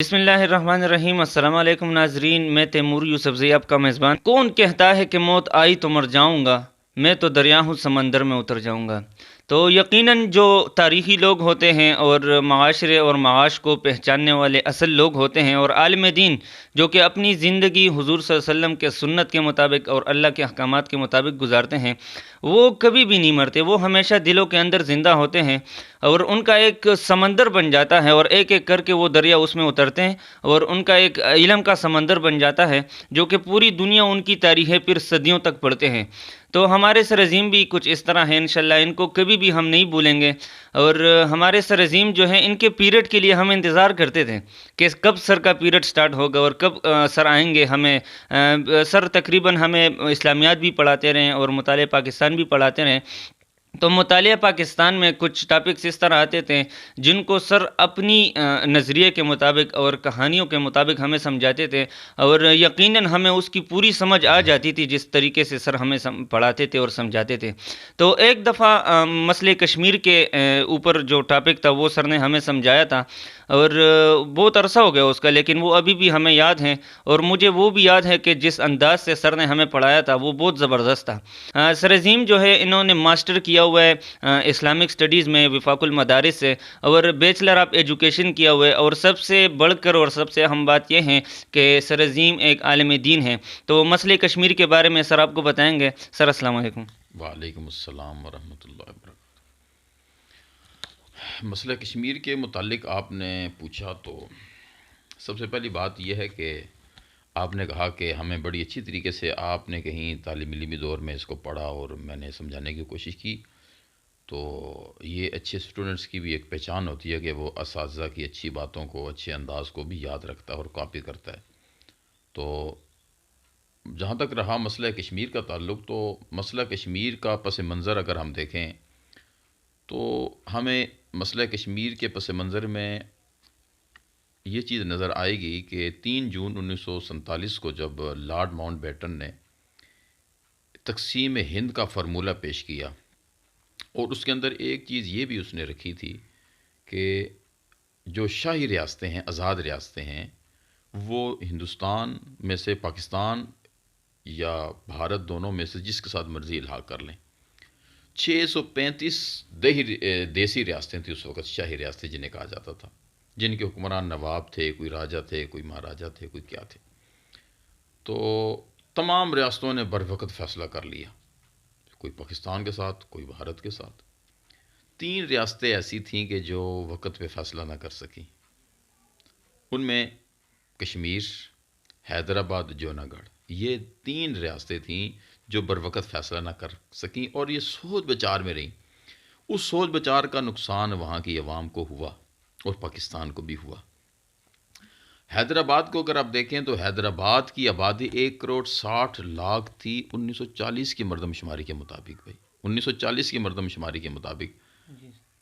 بسم اللہ الرحمن الرحیم۔ السلام علیکم ناظرین، میں تیمور یوسفزئی آپ کا میزبان۔ کون کہتا ہے کہ موت آئی تو مر جاؤں گا، میں تو دریا ہوں سمندر میں اتر جاؤں گا۔ تو یقیناً جو تاریخی لوگ ہوتے ہیں اور معاشرے اور معاش کو پہچاننے والے اصل لوگ ہوتے ہیں اور عالم دین جو کہ اپنی زندگی حضور صلی اللہ علیہ وسلم کے سنت کے مطابق اور اللہ کے احکامات کے مطابق گزارتے ہیں، وہ کبھی بھی نہیں مرتے، وہ ہمیشہ دلوں کے اندر زندہ ہوتے ہیں اور ان کا ایک سمندر بن جاتا ہے اور ایک ایک کر کے وہ دریا اس میں اترتے ہیں اور ان کا ایک علم کا سمندر بن جاتا ہے جو کہ پوری دنیا ان کی تاریخیں پھر صدیوں تک پڑھتے ہیں۔ تو ہمارے سرعظیم بھی کچھ اس طرح ہیں، انشاءاللہ ان کو کبھی بھی ہم نہیں بھولیں گے۔ اور ہمارے سرعظیم جو ہیں ان کے پیریڈ کے لیے ہم انتظار کرتے تھے کہ کب سر کا پیریڈ سٹارٹ ہوگا اور کب سر آئیں گے۔ ہمیں سر تقریباً ہمیں اسلامیات بھی پڑھاتے رہیں اور مطالعہ پاکستان بھی پڑھاتے رہیں۔ تو مطالعہ پاکستان میں کچھ ٹاپکس اس طرح آتے تھے جن کو سر اپنی نظریے کے مطابق اور کہانیوں کے مطابق ہمیں سمجھاتے تھے اور یقیناً ہمیں اس کی پوری سمجھ آ جاتی تھی جس طریقے سے سر ہمیں پڑھاتے تھے اور سمجھاتے تھے۔ تو ایک دفعہ مسئلہ کشمیر کے اوپر جو ٹاپک تھا وہ سر نے ہمیں سمجھایا تھا اور بہت عرصہ ہو گیا اس کا، لیکن وہ ابھی بھی ہمیں یاد ہیں اور مجھے وہ بھی یاد ہے کہ جس انداز سے سر نے ہمیں پڑھایا تھا وہ بہت زبردست تھا۔ سر عظیم جو ہے انہوں نے ماسٹر کیا ہوا ہے اسلامک سٹڈیز میں وفاق المدارس سے اور بیچلر آف ایجوکیشن کیا ہوا ہے، اور سب سے بڑھ کر اور سب سے اہم بات یہ ہے کہ سر عظیم ایک عالم دین ہے۔ تو مسئلہ کشمیر کے بارے میں سر آپ کو بتائیں گے۔ سر السلام علیکم۔ وعلیکم السلام ورحمۃ اللہ وبرکاتہ۔ مسئلہ کشمیر کے متعلق آپ نے پوچھا تو سب سے پہلی بات یہ ہے کہ آپ نے کہا کہ ہمیں بڑی اچھی طریقے سے آپ نے کہیں تعلیم علمی دور میں اس کو پڑھا اور میں نے سمجھانے کی کوشش کی، تو یہ اچھے اسٹوڈنٹس کی بھی ایک پہچان ہوتی ہے کہ وہ اساتذہ کی اچھی باتوں کو، اچھے انداز کو بھی یاد رکھتا ہے اور کاپی کرتا ہے۔ تو جہاں تک رہا مسئلہ کشمیر کا تعلق، تو مسئلہ کشمیر کا پس منظر اگر ہم دیکھیں تو ہمیں مسئلہ کشمیر کے پس منظر میں یہ چیز نظر آئے گی کہ 3 جون 1947 کو جب لارڈ ماؤنٹ بیٹن نے تقسیم ہند کا فارمولہ پیش کیا، اور اس کے اندر ایک چیز یہ بھی اس نے رکھی تھی کہ جو شاہی ریاستیں ہیں، آزاد ریاستیں ہیں، وہ ہندوستان میں سے پاکستان یا بھارت دونوں میں سے جس کے ساتھ مرضی الحاق کر لیں۔ 635 دیسی ریاستیں تھیں اس وقت، شاہی ریاستیں جنہیں کہا جاتا تھا، جن کے حکمران نواب تھے، کوئی راجہ تھے، کوئی مہاراجہ تھے، کوئی کیا تھے۔ تو تمام ریاستوں نے بر وقت فیصلہ کر لیا، کوئی پاکستان کے ساتھ، کوئی بھارت کے ساتھ۔ 3 ریاستیں ایسی تھیں کہ جو وقت پہ فیصلہ نہ کر سکیں، ان میں کشمیر، حیدرآباد، جونا گڑھ، یہ 3 ریاستیں تھیں جو بر وقت فیصلہ نہ کر سکیں اور یہ سوچ بچار میں رہیں۔ اس سوچ بچار کا نقصان وہاں کی عوام کو ہوا اور پاکستان کو بھی ہوا۔ حیدرآباد کو اگر آپ دیکھیں تو حیدرآباد کی آبادی 1,60,00,000 تھی 1940 کی مردم شماری کے مطابق۔ بھائی 1940 کی مردم شماری کے مطابق،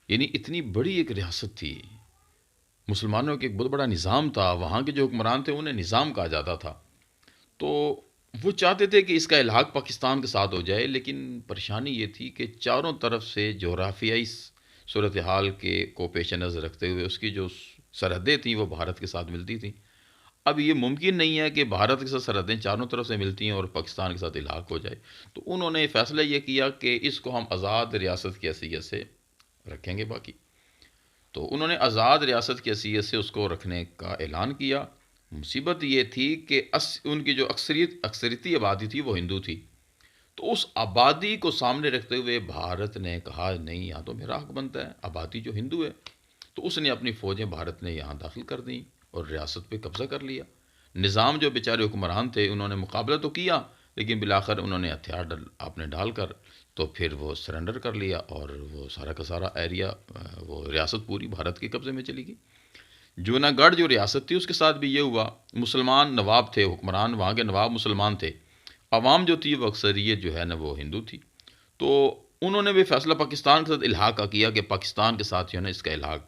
یعنی اتنی بڑی ایک ریاست تھی، مسلمانوں کے ایک بہت بڑا نظام تھا، وہاں کے جو حکمران تھے انہیں نظام کہا جاتا تھا۔ تو وہ چاہتے تھے کہ اس کا الحاق پاکستان کے ساتھ ہو جائے، لیکن پریشانی یہ تھی کہ چاروں طرف سے جغرافیائی صورتحال کو پیش نظر رکھتے ہوئے اس کی جو سرحدیں تھیں وہ بھارت کے ساتھ ملتی تھیں۔ اب یہ ممکن نہیں ہے کہ بھارت کے ساتھ سرحدیں چاروں طرف سے ملتی ہیں اور پاکستان کے ساتھ الحاق ہو جائے۔ تو انہوں نے فیصلہ یہ کیا کہ اس کو ہم آزاد ریاست کی حیثیت سے رکھیں گے باقی۔ تو انہوں نے آزاد ریاست کی حیثیت سے اس کو رکھنے کا اعلان کیا۔ مصیبت یہ تھی کہ ان کی جو اکثریتی آبادی تھی وہ ہندو تھی، تو اس آبادی کو سامنے رکھتے ہوئے بھارت نے کہا نہیں، یہاں تو میرا حق بنتا ہے، آبادی جو ہندو ہے۔ تو اس نے اپنی فوجیں بھارت نے یہاں داخل کر دیں اور ریاست پہ قبضہ کر لیا۔ نظام جو بیچارے حکمران تھے انہوں نے مقابلہ تو کیا، لیکن بالآخر انہوں نے ہتھیار اپنے ڈال کر تو پھر وہ سرنڈر کر لیا اور وہ سارا کا سارا ایریا، وہ ریاست پوری بھارت کے قبضے میں چلی گئی۔ جونا گڑھ جو ریاست تھی اس کے ساتھ بھی یہ ہوا، مسلمان نواب تھے، حکمران وہاں کے نواب مسلمان تھے، عوام جو تھی وہ اکثریت جو ہے نا وہ ہندو تھی۔ تو انہوں نے بھی فیصلہ پاکستان کے ساتھ الحاق کا کیا کہ پاکستان کے ساتھ جو ہے نا اس کا الحاق،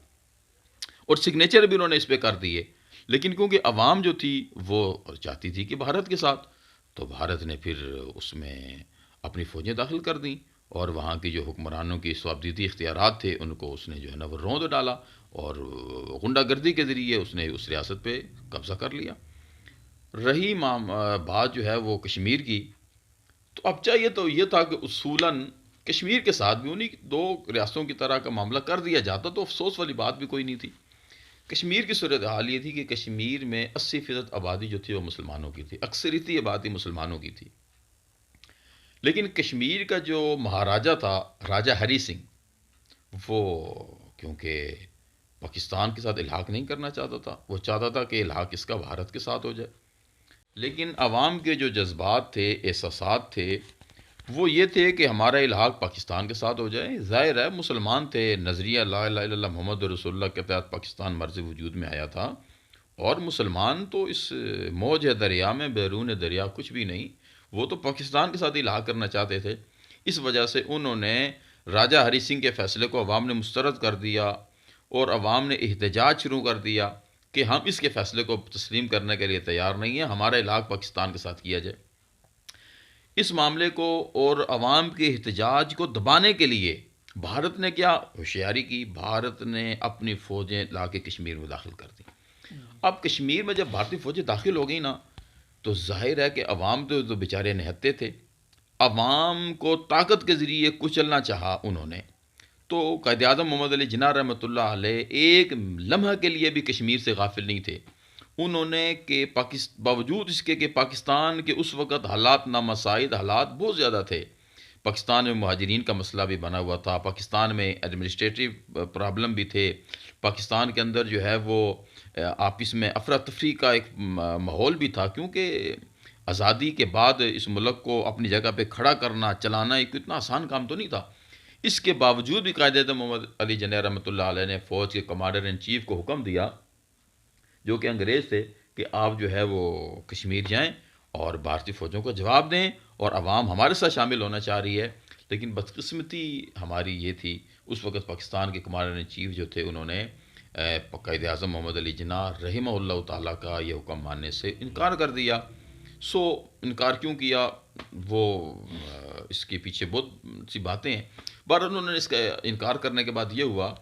اور سگنیچر بھی انہوں نے اس پہ کر دیے، لیکن کیونکہ عوام جو تھی وہ چاہتی تھی کہ بھارت کے ساتھ، تو بھارت نے پھر اس میں اپنی فوجیں داخل کر دیں اور وہاں کی جو حکمرانوں کی صوابدیدی اختیارات تھے ان کو اس نے جو ہے نا وہ روند ڈالا، اور غنڈہ گردی کے ذریعے اس نے اس ریاست پہ قبضہ کر لیا۔ رہی بات جو ہے وہ کشمیر کی، تو اب چاہیے تو یہ تھا کہ اصولاً کشمیر کے ساتھ بھی انہیں دو ریاستوں کی طرح کا معاملہ کر دیا جاتا، تو افسوس والی بات بھی کوئی نہیں تھی۔ کشمیر کی صورتحال یہ تھی کہ کشمیر میں 80% آبادی جو تھی وہ مسلمانوں کی تھی، اکثریتی آبادی مسلمانوں کی تھی، لیکن کشمیر کا جو مہاراجا تھا راجہ ہری سنگھ، وہ کیونکہ پاکستان کے ساتھ الحاق نہیں کرنا چاہتا تھا، وہ چاہتا تھا کہ الحاق اس کا بھارت کے ساتھ ہو جائے، لیکن عوام کے جو جذبات تھے، احساسات تھے، وہ یہ تھے کہ ہمارا الحاق پاکستان کے ساتھ ہو جائے۔ ظاہر ہے مسلمان تھے، نظریہ لا الہ الا اللہ محمد رسول اللہ کے تحت پاکستان مرز وجود میں آیا تھا، اور مسلمان تو اس موج دریا میں بیرون دریا کچھ بھی نہیں، وہ تو پاکستان کے ساتھ الحاق کرنا چاہتے تھے۔ اس وجہ سے انہوں نے راجہ ہری سنگھ کے فیصلے کو عوام نے مسترد کر دیا، اور عوام نے احتجاج شروع کر دیا کہ ہم اس کے فیصلے کو تسلیم کرنے کے لیے تیار نہیں ہیں، ہمارا الحاق پاکستان کے ساتھ کیا جائے۔ اس معاملے کو اور عوام کے احتجاج کو دبانے کے لیے بھارت نے کیا ہوشیاری کی، بھارت نے اپنی فوجیں لا کے کشمیر میں داخل کر دی۔ اب کشمیر میں جب بھارتی فوجیں داخل ہو گئی نا، تو ظاہر ہے کہ عوام تو بیچارے نہتے تھے، عوام کو طاقت کے ذریعے کچلنا چاہا انہوں نے۔ تو قائد اعظم محمد علی جناح رحمۃ اللہ علیہ ایک لمحہ کے لیے بھی کشمیر سے غافل نہیں تھے۔ انہوں نے کہ باوجود اس کے کہ پاکستان کے اس وقت حالات نامساعد، حالات بہت زیادہ تھے، پاکستان میں مہاجرین کا مسئلہ بھی بنا ہوا تھا، پاکستان میں ایڈمنسٹریٹو پرابلم بھی تھے، پاکستان کے اندر جو ہے وہ آپس میں افراتفری کا ایک ماحول بھی تھا، کیونکہ آزادی کے بعد اس ملک کو اپنی جگہ پہ کھڑا کرنا، چلانا ایک اتنا آسان کام تو نہیں تھا۔ اس کے باوجود بھی قائد اعظم محمد علی جناح رحمۃ اللہ علیہ نے فوج کے کمانڈر ان چیف کو حکم دیا، جو کہ انگریز تھے، کہ آپ جو ہے وہ کشمیر جائیں اور بھارتی فوجوں کو جواب دیں، اور عوام ہمارے ساتھ شامل ہونا چاہ رہی ہے۔ لیکن بدقسمتی ہماری یہ تھی، اس وقت پاکستان کے کمانڈر ان چیف جو تھے انہوں نے قائد اعظم محمد علی جناح رحمہ اللہ تعالیٰ کا یہ حکم ماننے سے انکار کر دیا۔ سو انکار کیوں کیا، وہ اس کے پیچھے بہت سی باتیں ہیں۔ انہوں نے اس کا انکار کرنے کے بعد یہ ہوا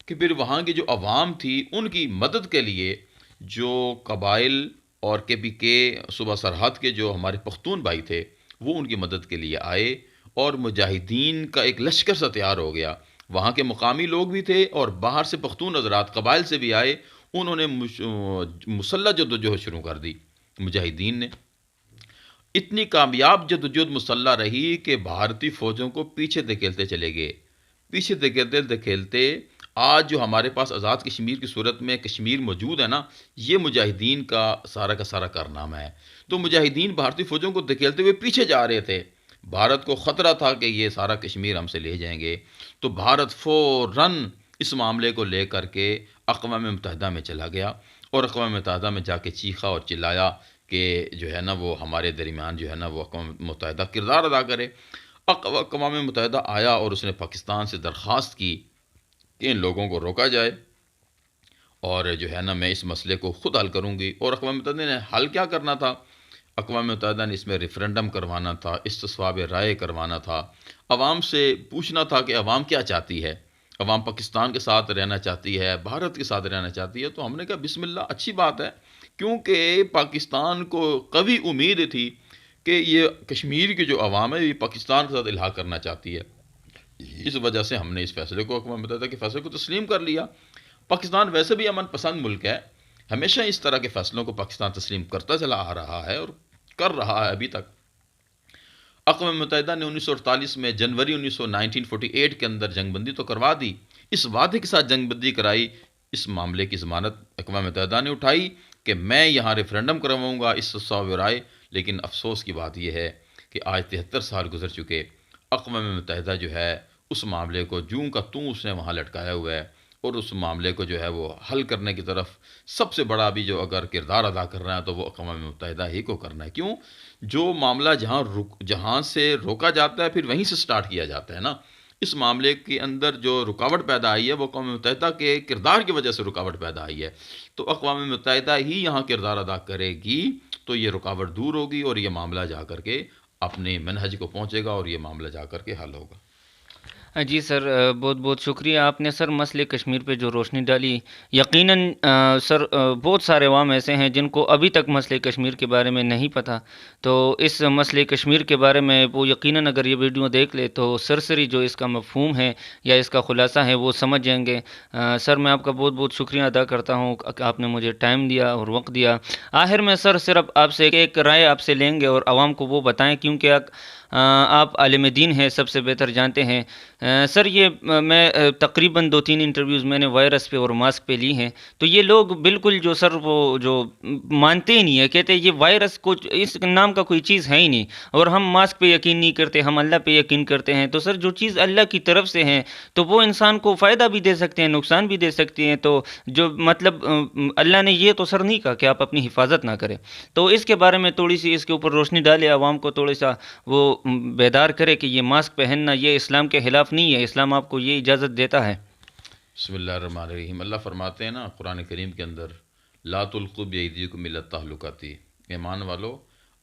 کہ پھر وہاں کی جو عوام تھی ان کی مدد کے لیے جو قبائل اور کے پی کے صوبہ سرحد کے جو ہمارے پختون بھائی تھے وہ ان کی مدد کے لیے آئے، اور مجاہدین کا ایک لشکر سا تیار ہو گیا۔ وہاں کے مقامی لوگ بھی تھے اور باہر سے پختون حضرات قبائل سے بھی آئے، انہوں نے مسلح جدوجہد شروع کر دی۔ مجاہدین نے اتنی کامیاب جدوجہد مسلح رہی کہ بھارتی فوجوں کو پیچھے دھکیلتے چلے گئے، پیچھے دھکیلتے دھکیلتے آج جو ہمارے پاس آزاد کشمیر کی صورت میں کشمیر موجود ہے نا، یہ مجاہدین کا سارا کارنامہ ہے۔ تو مجاہدین بھارتی فوجوں کو دھکیلتے ہوئے پیچھے جا رہے تھے، بھارت کو خطرہ تھا کہ یہ سارا کشمیر ہم سے لے جائیں گے، تو بھارت فوراً اس معاملے کو لے کر کے اقوام متحدہ میں چلا گیا، اور اقوام متحدہ میں جا کے چیخا اور چلایا کہ جو ہے نا وہ ہمارے درمیان جو ہے نا وہ اقوام متحدہ کردار ادا کرے۔ اقوام متحدہ آیا اور اس نے پاکستان سے درخواست کی کہ ان لوگوں کو روکا جائے، اور جو ہے نا میں اس مسئلے کو خود حل کروں گی۔ اور اقوام متحدہ نے حل کیا کرنا تھا؟ اقوام متحدہ نے اس میں ریفرنڈم کروانا تھا، استصواب رائے کروانا تھا، عوام سے پوچھنا تھا کہ عوام کیا چاہتی ہے، عوام پاکستان کے ساتھ رہنا چاہتی ہے، بھارت کے ساتھ رہنا چاہتی ہے۔ تو ہم نے کہا بسم اللہ، اچھی بات ہے، کیونکہ پاکستان کو قوی امید تھی کہ یہ کشمیر کی جو عوام ہے یہ پاکستان کے ساتھ الحاق کرنا چاہتی ہے۔ اس وجہ سے ہم نے اس فیصلے کو، اقوام متحدہ کے فیصلے کو تسلیم کر لیا۔ پاکستان ویسے بھی امن پسند ملک ہے، ہمیشہ اس طرح کے فیصلوں کو پاکستان تسلیم کرتا چلا آ رہا ہے اور کر رہا ہے ابھی تک۔ اقوام متحدہ نے 1948 میں جنوری 1948 کے اندر جنگ بندی تو کروا دی، اس وعدے کے ساتھ جنگ بندی کرائی، اس معاملے کی ضمانت اقوام متحدہ نے اٹھائی کہ میں یہاں ریفرنڈم کرواؤں گا، استصواب رائے۔ لیکن افسوس کی بات یہ ہے کہ آج 73 سال گزر چکے، اقوام متحدہ جو ہے اس معاملے کو جوں کا توں اس نے وہاں لٹکایا ہوا ہے، اور اس معاملے کو جو ہے وہ حل کرنے کی طرف سب سے بڑا بھی جو اگر کردار ادا کر رہا ہے تو وہ اقوام متحدہ ہی کو کرنا ہے۔ کیوں؟ جو معاملہ جہاں سے روکا جاتا ہے پھر وہیں سے سٹارٹ کیا جاتا ہے نا۔ اس معاملے کے اندر جو رکاوٹ پیدا آئی ہے وہ اقوام متحدہ کے کردار کی وجہ سے رکاوٹ پیدا آئی ہے، تو اقوام متحدہ ہی یہاں کردار ادا کرے گی تو یہ رکاوٹ دور ہوگی، اور یہ معاملہ جا کر کے اپنے منہج کو پہنچے گا، اور یہ معاملہ جا کر کے حل ہوگا۔ جی سر، بہت بہت شکریہ آپ نے سر مسئلہ کشمیر پہ جو روشنی ڈالی۔ یقیناً سر بہت سارے عوام ایسے ہیں جن کو ابھی تک مسئلہ کشمیر کے بارے میں نہیں پتہ، تو اس مسئلہ کشمیر کے بارے میں وہ یقیناً اگر یہ ویڈیو دیکھ لے تو سرسری جو اس کا مفہوم ہے یا اس کا خلاصہ ہے وہ سمجھ جائیں گے۔ سر میں آپ کا بہت بہت شکریہ ادا کرتا ہوں کہ آپ نے مجھے ٹائم دیا اور وقت دیا۔ آخر میں سر صرف آپ سے ایک رائے آپ سے لیں گے اور عوام کو وہ بتائیں، کیونکہ آپ عالم دین ہیں، سب سے بہتر جانتے ہیں۔ سر یہ میں تقریباً 2-3 انٹرویوز میں نے وائرس پہ اور ماسک پہ لی ہیں، تو یہ لوگ بالکل جو سر وہ جو مانتے ہی نہیں ہے، کہتے ہیں یہ وائرس کو اس نام کا کوئی چیز ہے ہی نہیں، اور ہم ماسک پہ یقین نہیں کرتے، ہم اللہ پہ یقین کرتے ہیں۔ تو سر جو چیز اللہ کی طرف سے ہے تو وہ انسان کو فائدہ بھی دے سکتے ہیں، نقصان بھی دے سکتے ہیں، تو جو مطلب اللہ نے یہ تو سر نہیں کہا کہ آپ اپنی حفاظت نہ کریں، تو اس کے بارے میں تھوڑی سی اس کے اوپر روشنی ڈالے، عوام کو تھوڑا سا وہ بیدار کرے کہ یہ ماسک پہننا یہ اسلام کے خلاف نہیں ہے، اسلام آپ کو یہ اجازت دیتا ہے۔ بسم اللہ الرحمن الرحیم۔ اللہ فرماتے ہیں نا قرآن کریم کے اندر، لا تلقوا بایدیکم الی التہلکۃ، ایمان والو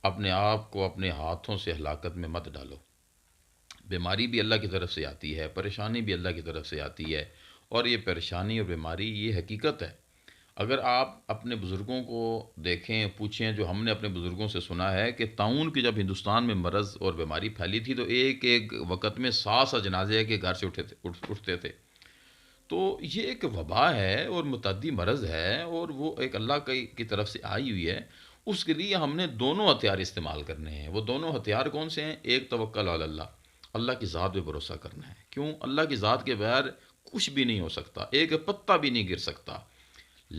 اپنے آپ کو اپنے ہاتھوں سے ہلاکت میں مت ڈالو۔ بیماری بھی اللہ کی طرف سے آتی ہے، پریشانی بھی اللہ کی طرف سے آتی ہے، اور یہ پریشانی اور بیماری یہ حقیقت ہے۔ اگر آپ اپنے بزرگوں کو دیکھیں، پوچھیں، جو ہم نے اپنے بزرگوں سے سنا ہے کہ طاعون کی جب ہندوستان میں مرض اور بیماری پھیلی تھی تو ایک ایک وقت میں 100 جنازے کے گھر سے اٹھتے تھے۔ تو یہ ایک وبا ہے اور متعدی مرض ہے، اور وہ ایک اللہ کی طرف سے آئی ہوئی ہے۔ اس کے لیے ہم نے دونوں ہتھیار استعمال کرنے ہیں۔ وہ دونوں ہتھیار کون سے ہیں؟ ایک توکل علی اللہ، اللہ کی ذات پہ بھروسہ کرنا ہے۔ کیوں؟ اللہ کی ذات کے بغیر کچھ بھی نہیں ہو سکتا، ایک پتا بھی نہیں گر سکتا۔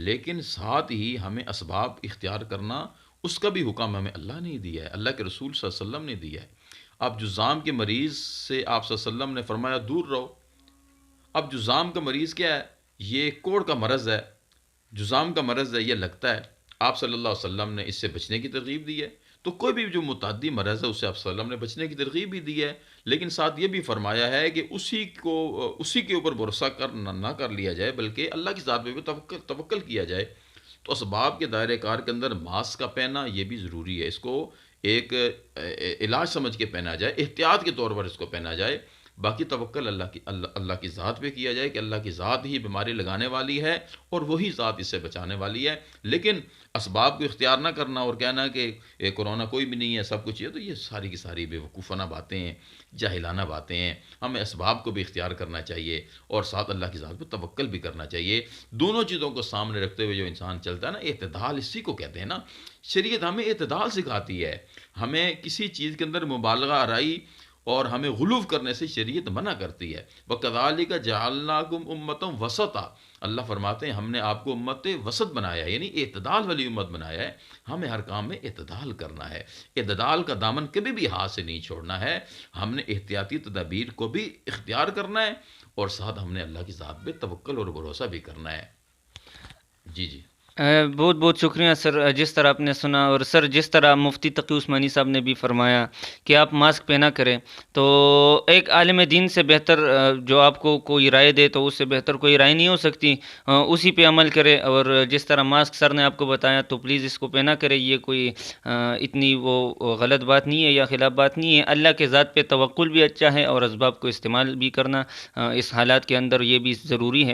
لیکن ساتھ ہی ہمیں اسباب اختیار کرنا، اس کا بھی حکم ہمیں اللہ نے دیا ہے، اللہ کے رسول صلی اللہ علیہ وسلم نے دیا ہے۔ اب جذام کے مریض سے آپ صلی اللہ علیہ وسلم نے فرمایا دور رہو۔ اب جذام کا مریض کیا ہے؟ یہ کوڑ کا مرض ہے، جذام کا مرض ہے، یہ لگتا ہے۔ آپ صلی اللہ علیہ وسلم نے اس سے بچنے کی ترغیب دی ہے۔ تو کوئی بھی جو متعدی مرض ہے اسے آپ صلی اللہ علیہ وسلم نے بچنے کی ترغیب بھی دی ہے، لیکن ساتھ یہ بھی فرمایا ہے کہ اسی کے اوپر بھروسہ نہ کر لیا جائے، بلکہ اللہ کی ذات پہ بھی توکل کیا جائے۔ تو اسباب کے دائرۂ کار کے اندر ماسک کا پہننا یہ بھی ضروری ہے، اس کو ایک علاج سمجھ کے پہنا جائے، احتیاط کے طور پر اس کو پہنا جائے۔ باقی توکل اللہ کی ذات پہ کیا جائے کہ اللہ کی ذات ہی بیماری لگانے والی ہے اور وہی ذات اس سے بچانے والی ہے۔ لیکن اسباب کو اختیار نہ کرنا اور کہنا کہ کرونا کوئی بھی نہیں ہے، سب کچھ ہے، تو یہ ساری کی ساری بے وقوفانہ باتیں ہیں، جاہلانہ باتیں ہیں۔ ہمیں اسباب کو بھی اختیار کرنا چاہیے اور ساتھ اللہ کی ذات پہ توکل بھی کرنا چاہیے۔ دونوں چیزوں کو سامنے رکھتے ہوئے جو انسان چلتا ہے نا، اعتدال اسی کو کہتے ہیں نا۔ شریعت ہمیں اعتدال سکھاتی ہے، ہمیں کسی چیز کے اندر مبالغہ آرائی اور ہمیں غلو کرنے سے شریعت منع کرتی ہے۔ وَكَذَلِكَ جَعَلْنَاكُمْ أُمَّةً وَسَطًا، اللہ فرماتے ہیں ہم نے آپ کو امت وسط بنایا ہے، یعنی اعتدال والی امت بنایا ہے۔ ہمیں ہر کام میں اعتدال کرنا ہے، اعتدال کا دامن کبھی بھی ہاتھ سے نہیں چھوڑنا ہے۔ ہم نے احتیاطی تدابیر کو بھی اختیار کرنا ہے اور ساتھ ہم نے اللہ کی ذات پہ توکل اور بھروسہ بھی کرنا ہے۔ جی جی بہت بہت شکریہ سر، جس طرح آپ نے سنا، اور سر جس طرح مفتی تقی عثمانی صاحب نے بھی فرمایا کہ آپ ماسک پہنا کریں، تو ایک عالم دین سے بہتر جو آپ کو کوئی رائے دے تو اس سے بہتر کوئی رائے نہیں ہو سکتی، اسی پہ عمل کرے۔ اور جس طرح ماسک سر نے آپ کو بتایا تو پلیز اس کو پہنا کرے، یہ کوئی اتنی وہ غلط بات نہیں ہے یا خلاف بات نہیں ہے۔ اللہ کے ذات پہ توکل بھی اچھا ہے اور اسباب کو استعمال بھی کرنا اس حالات کے اندر یہ بھی ضروری ہے۔